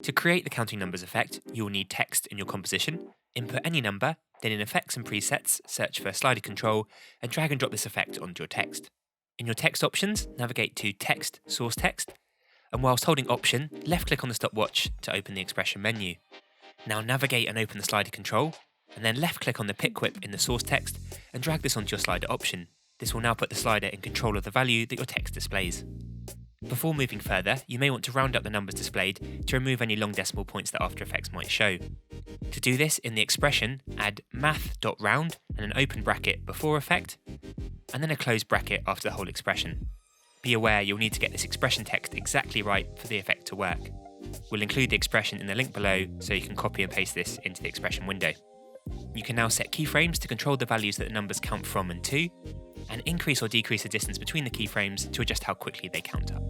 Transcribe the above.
To create the counting numbers effect, you will need text in your composition. Input any number, then in Effects and Presets, search for Slider Control and drag and drop this effect onto your text. In your text options, navigate to Text, Source Text, and whilst holding Option, left-click on the stopwatch to open the expression menu. Now navigate and open the Slider Control, and then left-click on the pick whip in the source text and drag this onto your slider option. This will now put the slider in control of the value that your text displays. Before moving further, you may want to round up the numbers displayed to remove any long decimal points that After Effects might show. To do this, in the expression, add Math.round and an open bracket before effect, and then a closed bracket after the whole expression. Be aware you'll need to get this expression text exactly right for the effect to work. We'll include the expression in the link below so you can copy and paste this into the expression window. You can now set keyframes to control the values that the numbers count from and to, and increase or decrease the distance between the keyframes to adjust how quickly they count up.